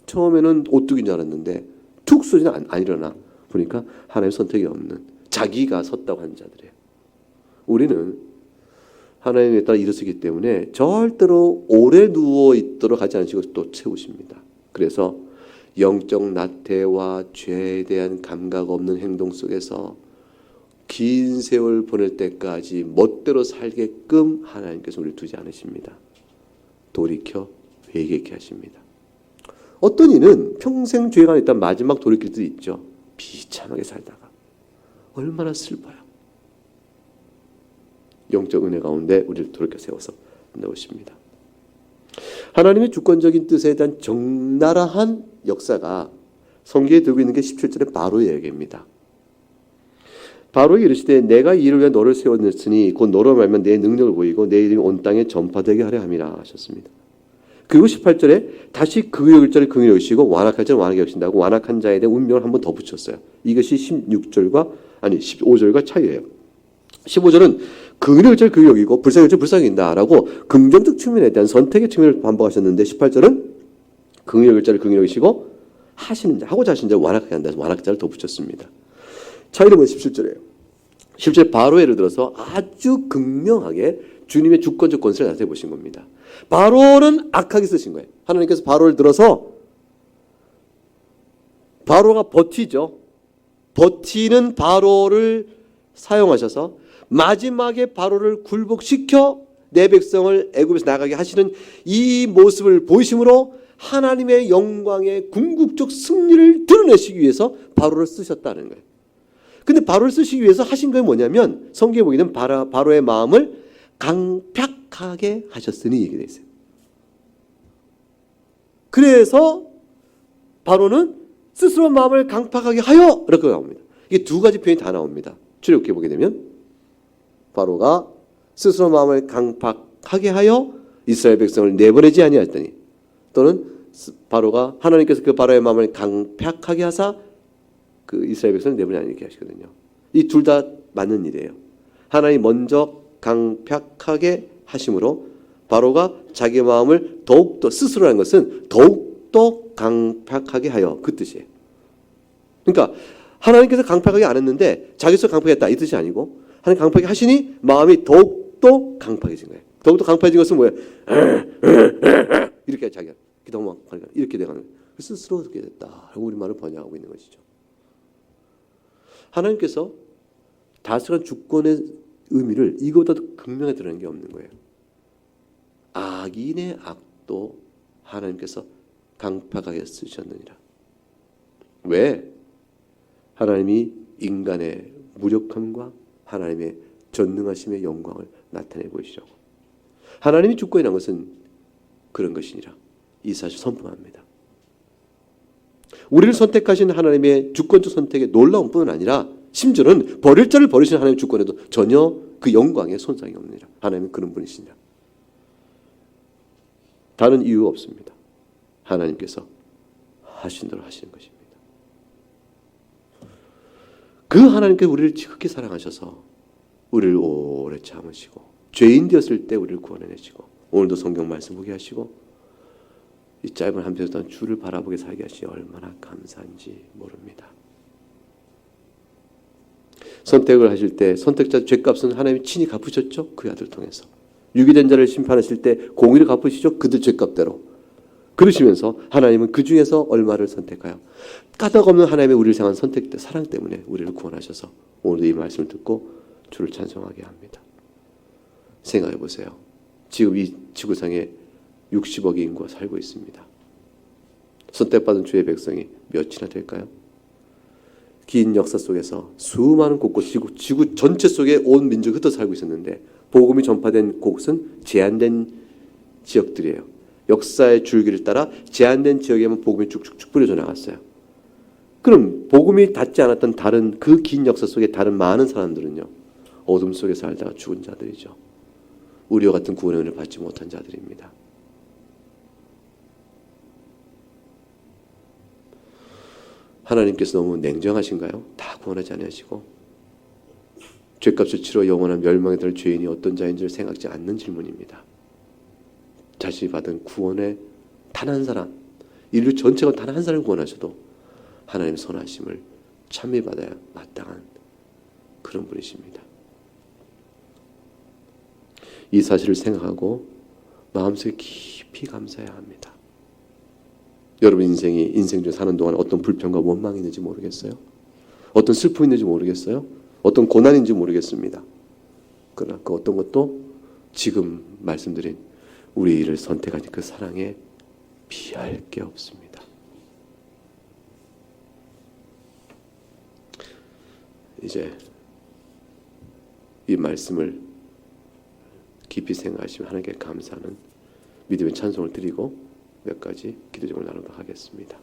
처음에는 오뚜기인 줄 알았는데 툭 쏘지는 안 일어나. 보니까 하나님의 선택이 없는 자기가 섰다고 하는 자들이에요. 우리는 하나님에 따라 일어서기 때문에 절대로 오래 누워있도록 하지 않으시고 또 채우십니다. 그래서 영적 나태와 죄에 대한 감각 없는 행동 속에서 긴 세월 보낼 때까지 멋대로 살게끔 하나님께서 우리를 두지 않으십니다. 돌이켜 회개케 하십니다. 어떤 이는 평생 죄가 있다면 마지막 돌이킬 때도 있죠. 비참하게 살다가 얼마나 슬퍼요. 영적 은혜 가운데 우리를 돌이켜 세워서 넣으십니다. 하나님의 주권적인 뜻에 대한 적나라한 역사가 성경에 들고 있는 게 17절의 바로의 얘기입니다. 바로에게 이르시되 내가 이 일을 위해 너를 세웠으니 곧 너로 말면 내 능력을 보이고 내 이름이 온 땅에 전파되게 하려 함이라 하셨습니다. 그리고 18절에 다시 긍휼히 여길 자를 긍휼히 여기시고 완악할 자를 완악히 여기신다고 완악한 자에 대한 운명을 한번 더 붙였어요. 이것이 15절과 차이예요. 15절은 긍휼히 여길 자를 긍휼히 여기고 불쌍히 여길 자를 불쌍히 여긴다라고 긍정적 측면에 대한 선택의 측면을 반복하셨는데 18절은 긍휼히 여길 자를 긍휼히 여기시고 하시는 자, 하고자 하시는 자를 완악하게 한다 해서 완악한 자를 더 붙였습니다. 차이는 뭐예요? 17절이에요. 17절 바로 예를 들어서 아주 극명하게 주님의 주권적 권세를 나타내 보신 겁니다. 바로는 악하게 쓰신 거예요. 하나님께서 바로를 들어서 바로가 버티죠. 버티는 바로를 사용하셔서 마지막에 바로를 굴복시켜 내 백성을 애굽에서 나가게 하시는 이 모습을 보이심으로 하나님의 영광의 궁극적 승리를 드러내시기 위해서 바로를 쓰셨다는 거예요. 근데 바로를 쓰시기 위해서 하신 게 뭐냐면 성경에 보기는 바로의 마음을 강팍하게 하셨으니 얘기되어 있어요. 그래서 바로는 스스로 마음을 강팍하게 하여 이렇게 나옵니다. 이게 두 가지 표현이 다 나옵니다. 출애굽기에 보게 되면 바로가 스스로 마음을 강팍하게 하여 이스라엘 백성을 내보내지 아니하였더니 또는 바로가 하나님께서 그 바로의 마음을 강팍하게 하사 그 이스라엘 백성을 내보내지 않게 하시거든요. 이 둘 다 맞는 일이에요. 하나님 먼저 강팍하게 하심으로 바로가 자기 마음을 더욱더 스스로 하는 것은 더욱더 강팍하게 하여 그 뜻이에요. 그러니까 하나님께서 강팍하게 안 했는데 자기 스스로 강팍했다 이 뜻이 아니고 하나님 강팍하게 하시니 마음이 더욱더 강팍해진 거예요. 더욱더 강팍해진 것은 뭐예요? 이렇게 자기가 이렇게 돼가는 거예요. 스스로 그렇게 됐다. 우리말을 번역하고 있는 것이죠. 하나님께서 다스란 주권의 의미를 이거보다 더 극명하게 드러낸 게 없는 거예요. 악인의 악도 하나님께서 강팍하게 쓰셨느니라. 왜? 하나님이 인간의 무력함과 하나님의 전능하심의 영광을 나타내 보이시라고. 하나님이 주권이라는 것은 그런 것이니라. 이 사실 선포합니다. 우리를 선택하신 하나님의 주권적 선택의 놀라운 뿐만 아니라 심지어는 버릴 자를 버리시는 하나님의 주권에도 전혀 그 영광에 손상이 없느니라. 하나님은 그런 분이시니라. 다른 이유가 없습니다. 하나님께서 하신 대로 하시는 것입니다. 그 하나님께서 우리를 지극히 사랑하셔서 우리를 오래 참으시고 죄인 되었을 때 우리를 구원해내시고 오늘도 성경 말씀 보게 하시고 이 짧은 한 편에서 주를 바라보게 살게 하시니 얼마나 감사한지 모릅니다. 선택을 하실 때 선택자 죄값은 하나님이 친히 갚으셨죠. 그 아들 통해서. 유기된 자를 심판하실 때 공의를 갚으시죠. 그들 죄값대로. 그러시면서 하나님은 그 중에서 얼마를 선택하여 까닭없는 하나님의 우리를 향한 선택 사랑 때문에 우리를 구원하셔서 오늘도 이 말씀을 듣고 주를 찬송하게 합니다. 생각해 보세요. 지금 이 지구상에 60억의 인구가 살고 있습니다. 선택받은 주의 백성이 몇이나 될까요? 긴 역사 속에서 수많은 곳곳 지구 전체 속에 온 민족이 흩어 살고 있었는데 복음이 전파된 곳은 제한된 지역들이에요. 역사의 줄기를 따라 제한된 지역에만 복음이 쭉쭉쭉 뿌려져 나갔어요. 그럼 복음이 닿지 않았던 다른 그 긴 역사 속에 다른 많은 사람들은요, 어둠 속에 살다가 죽은 자들이죠. 우리와 같은 구원의 은혜를 받지 못한 자들입니다. 하나님께서 너무 냉정하신가요? 다 구원하지 않으시고 죄값을 치러 영원한 멸망에 들 죄인이 어떤 자인지를 생각지 않는 질문입니다. 자신이 받은 구원의 단 한 사람, 인류 전체가 단 한 사람을 구원하셔도 하나님의 선하심을 찬미받아야 마땅한 그런 분이십니다. 이 사실을 생각하고 마음속에 깊이 감사해야 합니다. 여러분 인생 중에 사는 동안 어떤 불평과 원망이 있는지 모르겠어요. 어떤 슬픔이 있는지 모르겠어요. 어떤 고난인지 모르겠습니다. 그러나 그 어떤 것도 지금 말씀드린 우리를 선택한 그 사랑에 비할 게 없습니다. 이제 이 말씀을 깊이 생각하시면 하나님께 감사하는 믿음의 찬송을 드리고 몇 가지 기도 제목을 나누도록 하겠습니다.